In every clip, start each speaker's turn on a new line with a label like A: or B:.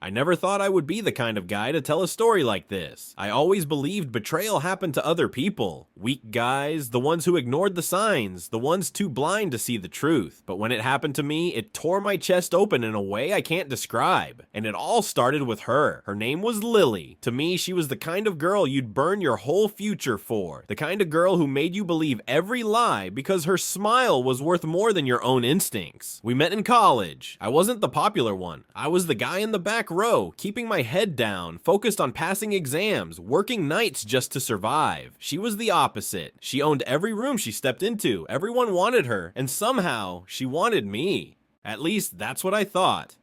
A: I never thought I would be the kind of guy to tell a story like this. I always believed betrayal happened to other people. Weak guys, the ones who ignored the signs, the ones too blind to see the truth. But when it happened to me, it tore my chest open in a way I can't describe. And it all started with her. Her name was Lily. To me, she was the kind of girl you'd burn your whole future for. The kind of girl who made you believe every lie because her smile was worth more than your own instincts. We met in college. I wasn't the popular one. I was the guy in the back row, keeping my head down, focused on passing exams, working nights just to survive. She was the opposite. She owned every room she stepped into. Everyone wanted her, and somehow she wanted me. At least that's what I thought.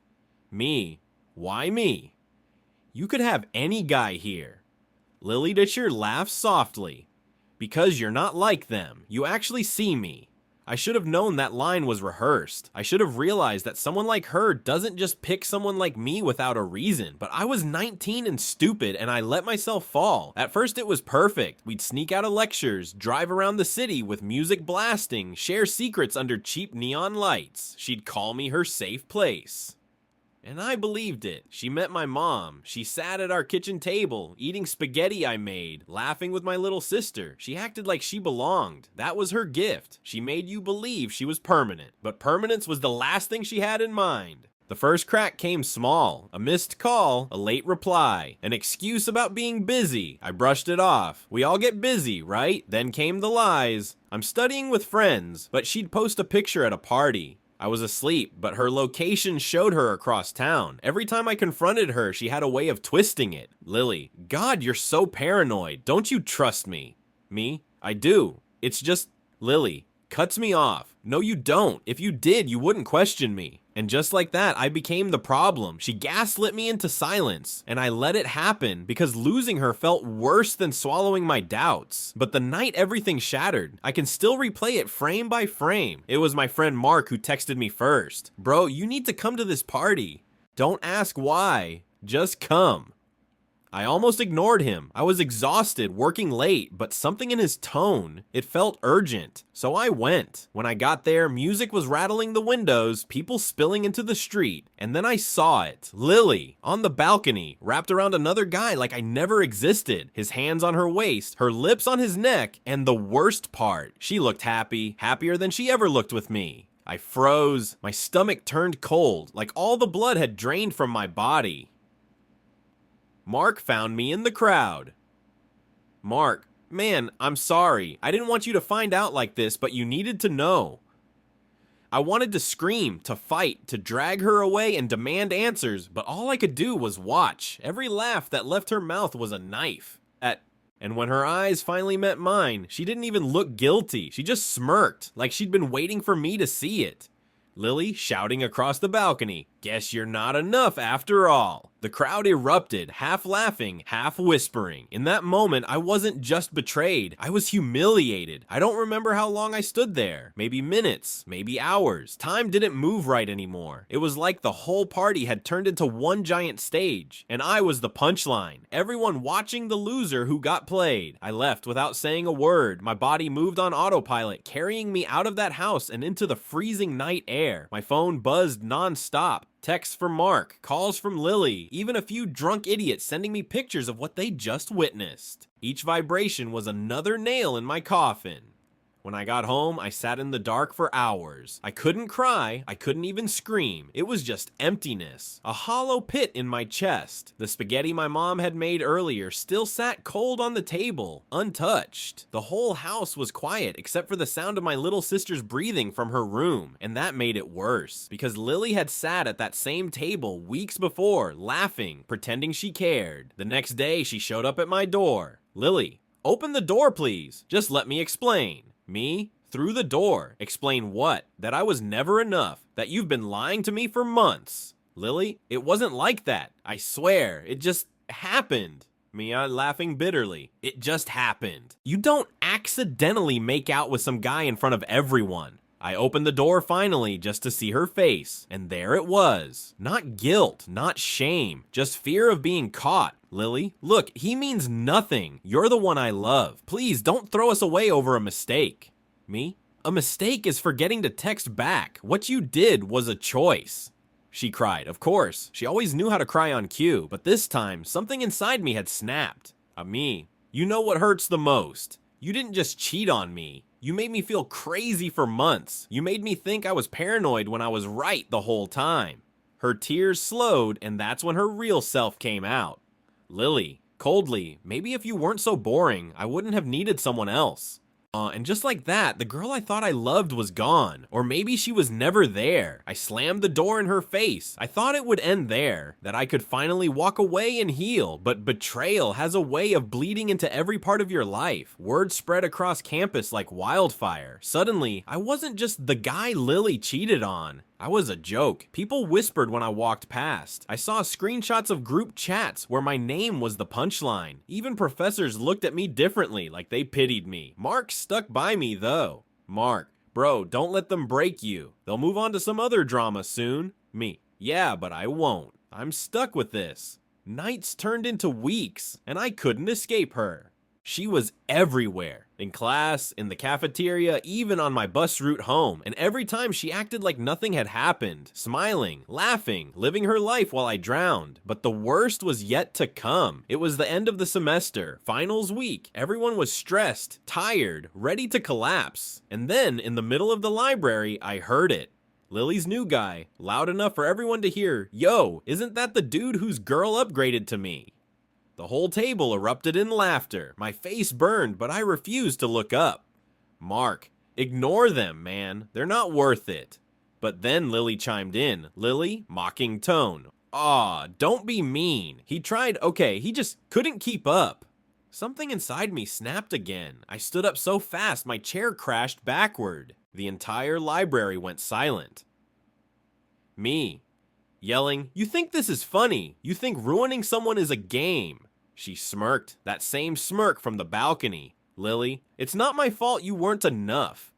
A: Me. Why me? You could have any guy here. Lily Ditcher laughs softly. Because you're not like them. You actually see me. I should have known that line was rehearsed. I should have realized that someone like her doesn't just pick someone like me without a reason. But I was 19 and stupid, and I let myself fall. At first it was perfect. We'd sneak out of lectures, drive around the city with music blasting, share secrets under cheap neon lights. She'd call me her safe place. And I believed it. She met my mom. She sat at our kitchen table, eating spaghetti I made, laughing with my little sister. She acted like she belonged. That was her gift. She made you believe she was permanent. But permanence was the last thing she had in mind. The first crack came small. A missed call, a late reply, an excuse about being busy. I brushed it off. We all get busy, right? Then came the lies. I'm studying with friends, but she'd post a picture at a party. I was asleep, but her location showed her across town. Every time I confronted her, she had a way of twisting it. Lily, God, you're so paranoid. Don't you trust me? Me? I do. It's just... Lily cuts me off. No, you don't. If you did, you wouldn't question me. And just like that, I became the problem. She gaslit me into silence, and I let it happen because losing her felt worse than swallowing my doubts. But the night everything shattered, I can still replay it frame by frame. It was my friend Mark who texted me first. Bro, you need to come to this party. Don't ask why, just come. I almost ignored him. I was exhausted, working late, but something in his tone, it felt urgent. So I went. When I got there, music was rattling the windows, people spilling into the street. And then I saw it. Lily, on the balcony, wrapped around another guy like I never existed. His hands on her waist, her lips on his neck, and the worst part, she looked happy, happier than she ever looked with me. I froze. My stomach turned cold, like all the blood had drained from my body. Mark found me in the crowd. Mark, man, I'm sorry. I didn't want you to find out like this, but you needed to know. I wanted to scream, to fight, to drag her away and demand answers, but all I could do was watch. Every laugh that left her mouth was a knife. And when her eyes finally met mine, she didn't even look guilty. She just smirked, like she'd been waiting for me to see it. Lily shouting across the balcony, "Guess you're not enough after all." The crowd erupted, half laughing, half whispering. In that moment, I wasn't just betrayed, I was humiliated. I don't remember how long I stood there. Maybe minutes, maybe hours. Time didn't move right anymore. It was like the whole party had turned into one giant stage, and I was the punchline. Everyone watching the loser who got played. I left without saying a word. My body moved on autopilot, carrying me out of that house and into the freezing night air. My phone buzzed non-stop. Texts from Mark, calls from Lily, even a few drunk idiots sending me pictures of what they just witnessed. Each vibration was another nail in my coffin. When I got home, I sat in the dark for hours. I couldn't cry, I couldn't even scream. It was just emptiness. A hollow pit in my chest. The spaghetti my mom had made earlier still sat cold on the table, untouched. The whole house was quiet except for the sound of my little sister's breathing from her room, and that made it worse, because Lily had sat at that same table weeks before, laughing, pretending she cared. The next day, she showed up at my door. "Lily, open the door, please. Just let me explain." Me? Through the door. Explain what? That I was never enough. That you've been lying to me for months. Lily, it wasn't like that. I swear. It just happened. Mia laughing bitterly. It just happened. You don't accidentally make out with some guy in front of everyone. I opened the door finally just to see her face, and there it was. Not guilt, not shame, just fear of being caught. Lily, look, he means nothing. You're the one I love. Please don't throw us away over a mistake. Me? A mistake is forgetting to text back. What you did was a choice. She cried, of course. She always knew how to cry on cue, but this time, something inside me had snapped. Me. You know what hurts the most? You didn't just cheat on me. You made me feel crazy for months. You made me think I was paranoid when I was right the whole time. Her tears slowed, and that's when her real self came out. Lily, coldly, maybe if you weren't so boring, I wouldn't have needed someone else. And just like that, the girl I thought I loved was gone. Or maybe she was never there. I slammed the door in her face. I thought it would end there, that I could finally walk away and heal, but betrayal has a way of bleeding into every part of your life. Word spread across campus like wildfire. Suddenly, I wasn't just the guy Lily cheated on. I was a joke. People whispered when I walked past. I saw screenshots of group chats where my name was the punchline. Even professors looked at me differently, like they pitied me. Mark stuck by me though. Mark, bro, don't let them break you. They'll move on to some other drama soon. Me, yeah, but I won't. I'm stuck with this. Nights turned into weeks, and I couldn't escape her. She was everywhere. In class, in the cafeteria, even on my bus route home. And every time she acted like nothing had happened. Smiling, laughing, living her life while I drowned. But the worst was yet to come. It was the end of the semester, finals week. Everyone was stressed, tired, ready to collapse. And then, in the middle of the library, I heard it. Lily's new guy, loud enough for everyone to hear, "Yo, isn't that the dude whose girl upgraded to me?" The whole table erupted in laughter. My face burned, but I refused to look up. Mark, ignore them, man. They're not worth it. But then Lily chimed in. Lily, mocking tone. Aw, don't be mean. He tried, okay, he just couldn't keep up. Something inside me snapped again. I stood up so fast my chair crashed backward. The entire library went silent. Me. Yelling, "You think this is funny? You think ruining someone is a game?" She smirked, that same smirk from the balcony. Lily, it's not my fault you weren't enough.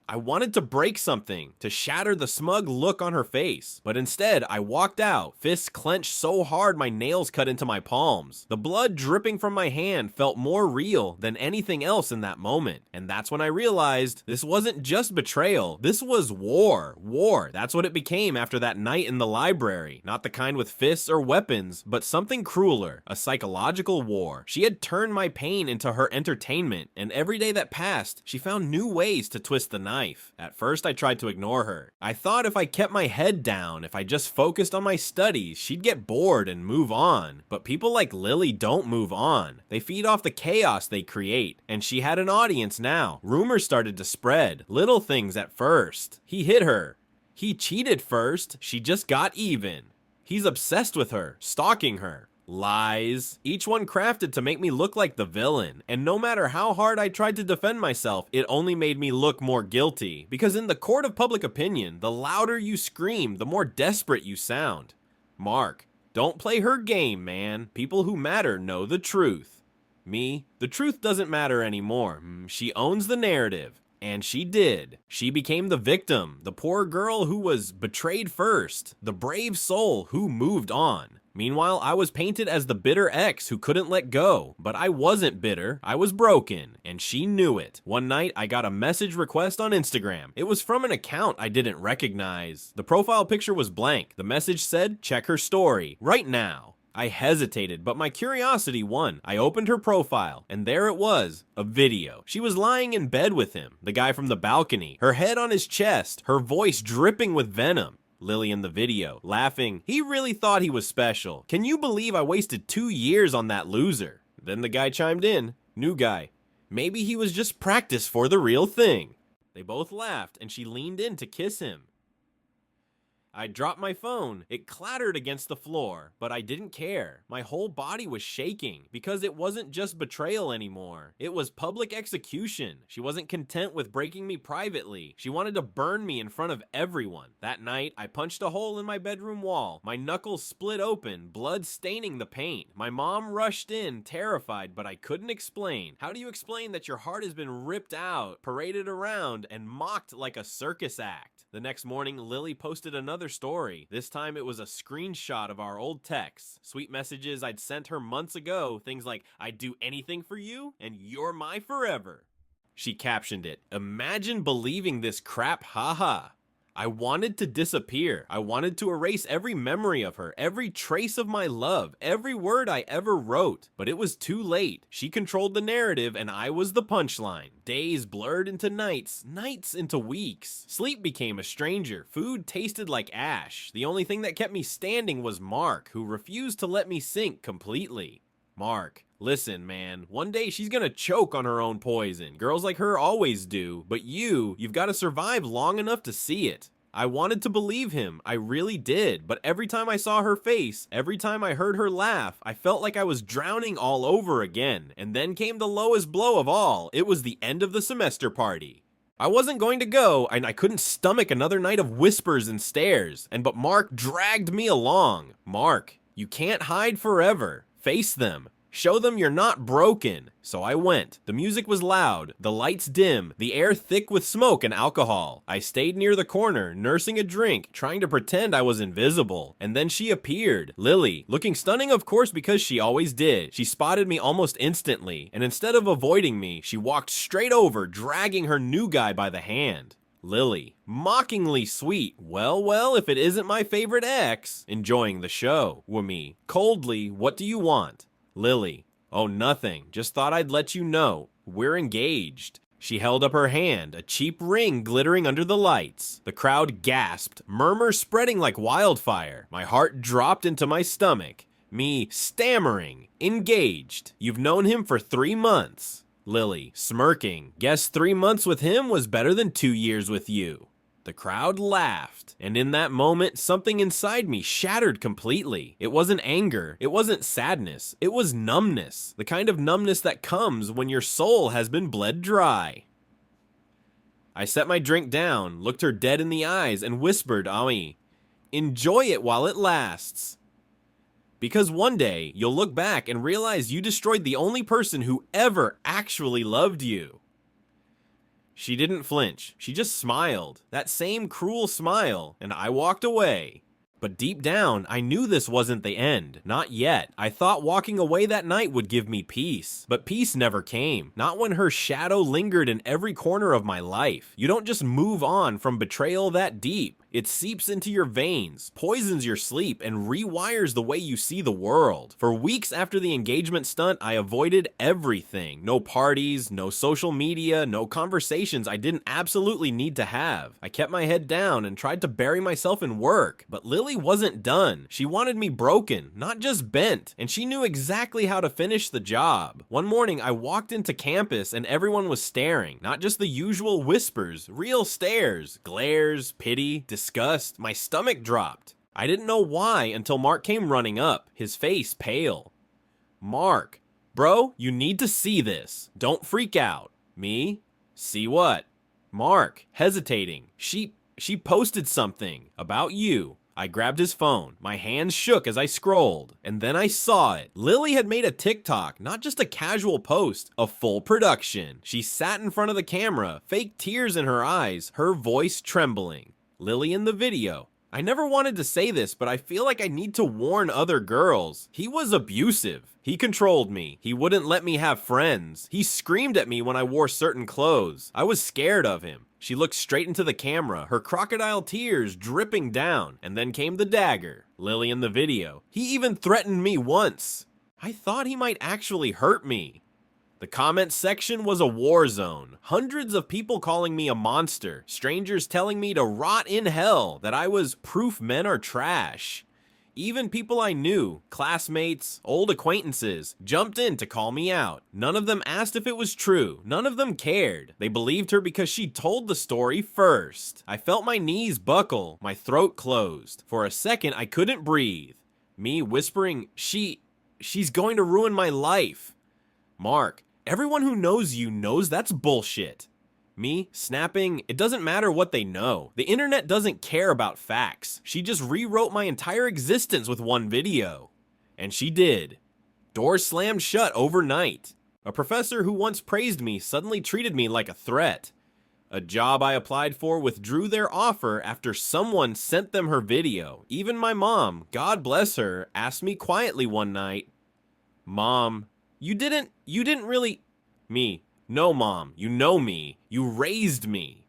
A: I wanted to break something, to shatter the smug look on her face, but instead I walked out, fists clenched so hard my nails cut into my palms. The blood dripping from my hand felt more real than anything else in that moment, and that's when I realized this wasn't just betrayal, this was war. War, that's what it became after that night in the library. Not the kind with fists or weapons, but something crueler, a psychological war. She had turned my pain into her entertainment, and every day that passed, she found new ways to twist the knife. At first, I tried to ignore her. I thought if I kept my head down, if I just focused on my studies, she'd get bored and move on. But people like Lily don't move on. They feed off the chaos they create. And she had an audience now. Rumors started to spread. Little things at first. He hit her. He cheated first. She just got even. He's obsessed with her, stalking her. Lies, each one crafted to make me look like the villain, and no matter how hard I tried to defend myself, it only made me look more guilty, because in the court of public opinion, the louder you scream, the more desperate you sound. Mark, don't play her game, man. People who matter know the truth. Me, the truth doesn't matter anymore. She owns the narrative. And she did. She became the victim, the poor girl who was betrayed first, the brave soul who moved on. Meanwhile, I was painted as the bitter ex who couldn't let go, but I wasn't bitter, I was broken, and she knew it. One night, I got a message request on Instagram. It was from an account I didn't recognize. The profile picture was blank. The message said, "Check her story, right now." I hesitated, but my curiosity won. I opened her profile, and there it was, a video. She was lying in bed with him, the guy from the balcony, her head on his chest, her voice dripping with venom. Lily in the video, laughing, "He really thought he was special. Can you believe I wasted 2 years on that loser?" Then the guy chimed in, new guy, "Maybe he was just practice for the real thing." They both laughed, and she leaned in to kiss him. I dropped my phone. It clattered against the floor, but I didn't care. My whole body was shaking because it wasn't just betrayal anymore. It was public execution. She wasn't content with breaking me privately. She wanted to burn me in front of everyone. That night, I punched a hole in my bedroom wall. My knuckles split open, blood staining the paint. My mom rushed in, terrified, but I couldn't explain. How do you explain that your heart has been ripped out, paraded around, and mocked like a circus act? The next morning, Lily posted another story. This time it was a screenshot of our old texts. Sweet messages I'd sent her months ago. Things like, "I'd do anything for you, and you're my forever." She captioned it, "Imagine believing this crap, haha." I wanted to disappear. I wanted to erase every memory of her, every trace of my love, every word I ever wrote. But it was too late. She controlled the narrative and I was the punchline. Days blurred into nights, nights into weeks. Sleep became a stranger. Food tasted like ash. The only thing that kept me standing was Mark, who refused to let me sink completely. Mark, listen, man, one day she's gonna choke on her own poison. Girls like her always do, but you've gotta survive long enough to see it. I wanted to believe him, I really did, but every time I saw her face, every time I heard her laugh, I felt like I was drowning all over again. And then came the lowest blow of all. It was the end of the semester party. I wasn't going to go, and I couldn't stomach another night of whispers and stares, but Mark dragged me along. Mark, you can't hide forever. Face them. Show them you're not broken. So I went. The music was loud, the lights dim, the air thick with smoke and alcohol. I stayed near the corner, nursing a drink, trying to pretend I was invisible. And then she appeared. Lily, looking stunning of course because she always did. She spotted me almost instantly, and instead of avoiding me, she walked straight over, dragging her new guy by the hand. Lily, mockingly sweet. Well, if it isn't my favorite ex. Enjoying the show. Wumi, coldly, what do you want? Lily, oh nothing, just thought I'd let you know. We're engaged. She held up her hand, a cheap ring glittering under the lights. The crowd gasped, murmurs spreading like wildfire. My heart dropped into my stomach. Me stammering, engaged. You've known him for 3 months. Lily, smirking, guess 3 months with him was better than 2 years with you. The crowd laughed, and in that moment, something inside me shattered completely. It wasn't anger, it wasn't sadness, it was numbness. The kind of numbness that comes when your soul has been bled dry. I set my drink down, looked her dead in the eyes, and whispered, Ami, enjoy it while it lasts. Because one day, you'll look back and realize you destroyed the only person who ever actually loved you. She didn't flinch, she just smiled, that same cruel smile, and I walked away. But deep down, I knew this wasn't the end. Not yet. I thought walking away that night would give me peace. But peace never came. Not when her shadow lingered in every corner of my life. You don't just move on from betrayal that deep. It seeps into your veins, poisons your sleep, and rewires the way you see the world. For weeks after the engagement stunt, I avoided everything. No parties, no social media, no conversations I didn't absolutely need to have. I kept my head down and tried to bury myself in work. But Lily wasn't done. She wanted me broken, not just bent, and she knew exactly how to finish the job. One morning, I walked into campus and everyone was staring. Not just the usual whispers, real stares, glares, pity, disgust. My stomach dropped. I didn't know why until Mark came running up, his face pale. Mark, bro, you need to see this. Don't freak out. Me? See what? Mark, hesitating. She posted something about you. I grabbed his phone. My hands shook as I scrolled. And then I saw it. Lily had made a TikTok, not just a casual post, a full production. She sat in front of the camera, fake tears in her eyes, her voice trembling. Lily in the video. I never wanted to say this, but I feel like I need to warn other girls. He was abusive. He controlled me. He wouldn't let me have friends. He screamed at me when I wore certain clothes. I was scared of him. She looked straight into the camera, her crocodile tears dripping down, and then came the dagger. Lily in the video. He even threatened me once. I thought he might actually hurt me. The comment section was a war zone. Hundreds of people calling me a monster. Strangers telling me to rot in hell, that I was proof men are trash. Even people I knew, classmates, old acquaintances, jumped in to call me out. None of them asked if it was true. None of them cared. They believed her because she told the story first. I felt my knees buckle, my throat closed. For a second, I couldn't breathe. Me whispering, she's going to ruin my life. Mark, everyone who knows you knows that's bullshit. Me snapping, it doesn't matter what they know. The internet doesn't care about facts. She just rewrote my entire existence with one video. And she did. Doors slammed shut overnight. A professor who once praised me suddenly treated me like a threat. A job I applied for withdrew their offer after someone sent them her video. Even my mom, God bless her, asked me quietly one night, Mom, you didn't really... Me, no mom, you know me, you raised me.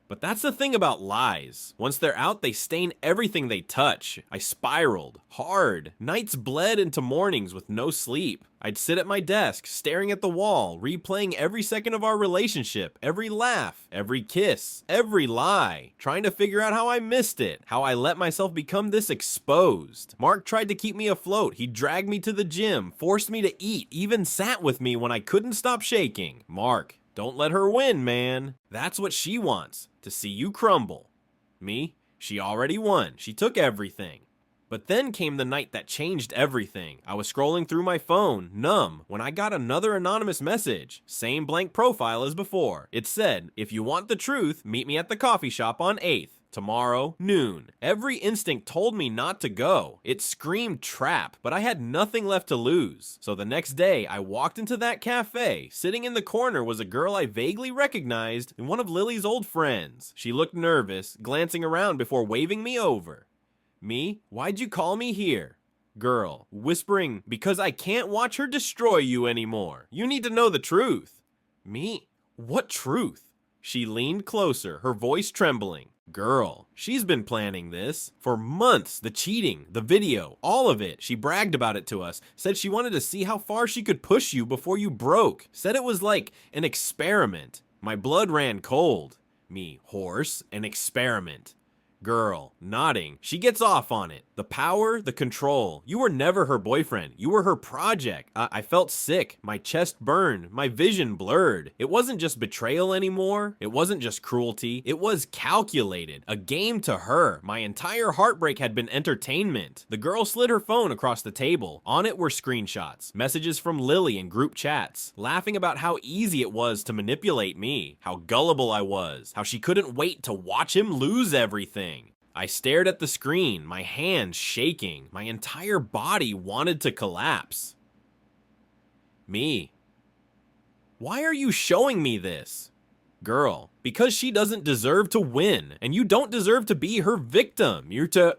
A: But that's the thing about lies. Once they're out, they stain everything they touch. I spiraled. Hard. Nights bled into mornings with no sleep. I'd sit at my desk, staring at the wall, replaying every second of our relationship, every laugh, every kiss, every lie, trying to figure out how I missed it, how I let myself become this exposed. Mark tried to keep me afloat. He dragged me to the gym, forced me to eat, even sat with me when I couldn't stop shaking. Mark, don't let her win, man. That's what she wants, to see you crumble. Me? She already won. She took everything. But then came the night that changed everything. I was scrolling through my phone, numb, when I got another anonymous message. Same blank profile as before. It said, "If you want the truth, meet me at the coffee shop on 8th. Tomorrow, noon." Every instinct told me not to go. It screamed trap, but I had nothing left to lose. So the next day, I walked into that cafe. Sitting in the corner was a girl I vaguely recognized and one of Lily's old friends. She looked nervous, glancing around before waving me over. Me? Why'd you call me here? Girl, whispering, "Because I can't watch her destroy you anymore. You need to know the truth." Me? What truth? She leaned closer, her voice trembling. Girl, she's been planning this for months. The cheating, the video, all of it. She bragged about it to us, said she wanted to see how far she could push you before you broke. Said it was like an experiment. My blood ran cold. Me, horse, an experiment. Girl, nodding. She gets off on it. The power, the control. You were never her boyfriend. You were her project. I felt sick. My chest burned. My vision blurred. It wasn't just betrayal anymore. It wasn't just cruelty. It was calculated. A game to her. My entire heartbreak had been entertainment. The girl slid her phone across the table. On it were screenshots, messages from Lily in group chats, laughing about how easy it was to manipulate me, how gullible I was, how she couldn't wait to watch him lose everything. I stared at the screen, my hands shaking. My entire body wanted to collapse. Me. Why are you showing me this? Girl, because she doesn't deserve to win, and you don't deserve to be her victim. You're to...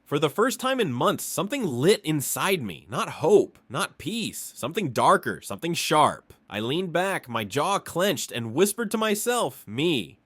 A: For the first time in months, something lit inside me. Not hope, not peace. Something darker, something sharp. I leaned back, my jaw clenched, and whispered to myself, me.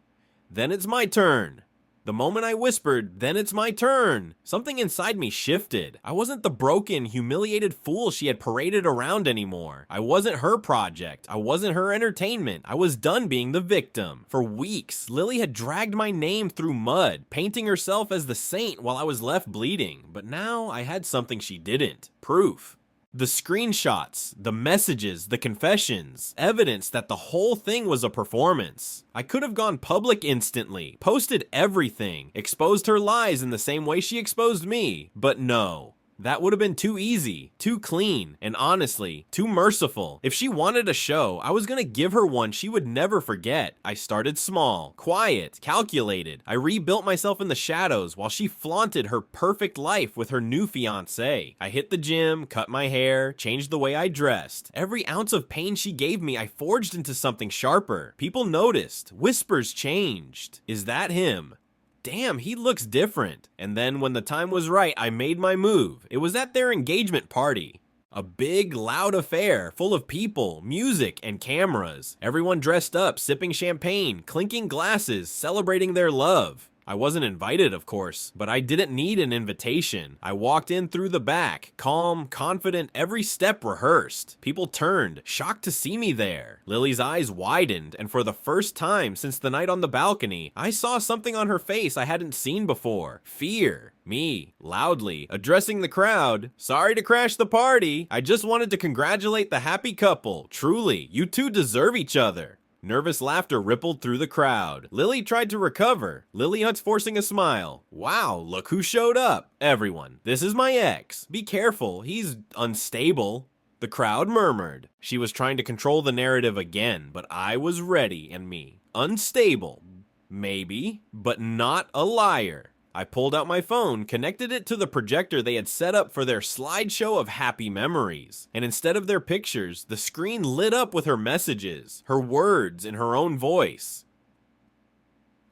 A: Then it's my turn. The moment I whispered, "Then it's my turn," something inside me shifted. I wasn't the broken, humiliated fool she had paraded around anymore. I wasn't her project. I wasn't her entertainment. I was done being the victim. For weeks, Lily had dragged my name through mud, painting herself as the saint while I was left bleeding. But now I had something she didn't. Proof. The screenshots, the messages, the confessions, evidence that the whole thing was a performance. I could have gone public instantly, posted everything, exposed her lies in the same way she exposed me, but no. That would have been too easy, too clean, and honestly, too merciful. If she wanted a show, I was gonna give her one she would never forget. I started small, quiet, calculated. I rebuilt myself in the shadows while she flaunted her perfect life with her new fiancé. I hit the gym, cut my hair, changed the way I dressed. Every ounce of pain she gave me, I forged into something sharper. People noticed. Whispers changed. Is that him? Damn, he looks different. And then when the time was right, I made my move. It was at their engagement party. A big, loud affair, full of people, music, and cameras. Everyone dressed up, sipping champagne, clinking glasses, celebrating their love. I wasn't invited, of course, but I didn't need an invitation. I walked in through the back, calm, confident, every step rehearsed. People turned, shocked to see me there. Lily's eyes widened, and for the first time since the night on the balcony, I saw something on her face I hadn't seen before. Fear. Me, loudly, addressing the crowd. "Sorry to crash the party. I just wanted to congratulate the happy couple. Truly, you two deserve each other." Nervous laughter rippled through the crowd. Lily tried to recover. Lily Hunt's forcing a smile. "Wow, look who showed up." Everyone, "This is my ex. Be careful, he's unstable." The crowd murmured. She was trying to control the narrative again, but I was ready, and me. Unstable. Maybe, but not a liar. I pulled out my phone, connected it to the projector they had set up for their slideshow of happy memories. And instead of their pictures, the screen lit up with her messages, her words in her own voice.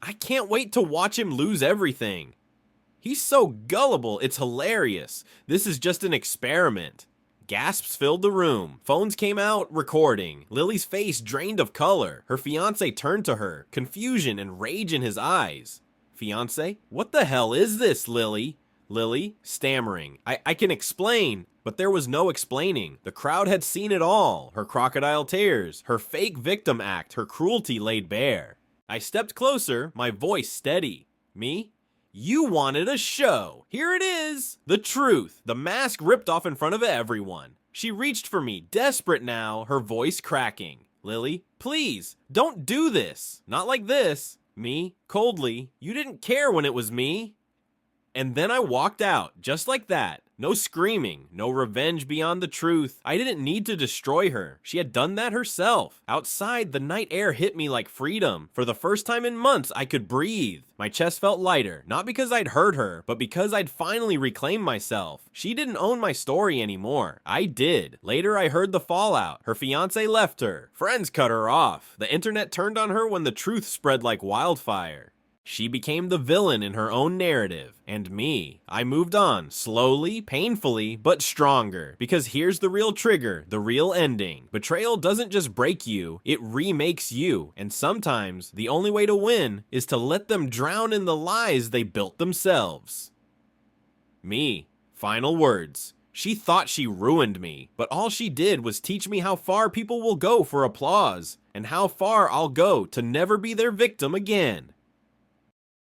A: I can't wait to watch him lose everything. He's so gullible, it's hilarious. This is just an experiment. Gasps filled the room. Phones came out, recording. Lily's face drained of color. Her fiancé turned to her, confusion and rage in his eyes. Fiancé? What the hell is this, Lily? Lily, stammering. I can explain. But there was no explaining. The crowd had seen it all. Her crocodile tears, her fake victim act, her cruelty laid bare. I stepped closer, my voice steady. Me? You wanted a show. Here it is. The truth. The mask ripped off in front of everyone. She reached for me, desperate now, her voice cracking. Lily, please, don't do this. Not like this. Me, coldly, you didn't care when it was me. And then I walked out, just like that. No screaming, no revenge beyond the truth. I didn't need to destroy her. She had done that herself. Outside, the night air hit me like freedom. For the first time in months, I could breathe. My chest felt lighter, not because I'd hurt her, but because I'd finally reclaimed myself. She didn't own my story anymore. I did. Later, I heard the fallout. Her fiancé left her. Friends cut her off. The internet turned on her when the truth spread like wildfire. She became the villain in her own narrative, and me. I moved on, slowly, painfully, but stronger. Because here's the real trigger, the real ending. Betrayal doesn't just break you, it remakes you. And sometimes, the only way to win is to let them drown in the lies they built themselves. Me. Final words. She thought she ruined me, but all she did was teach me how far people will go for applause, and how far I'll go to never be their victim again.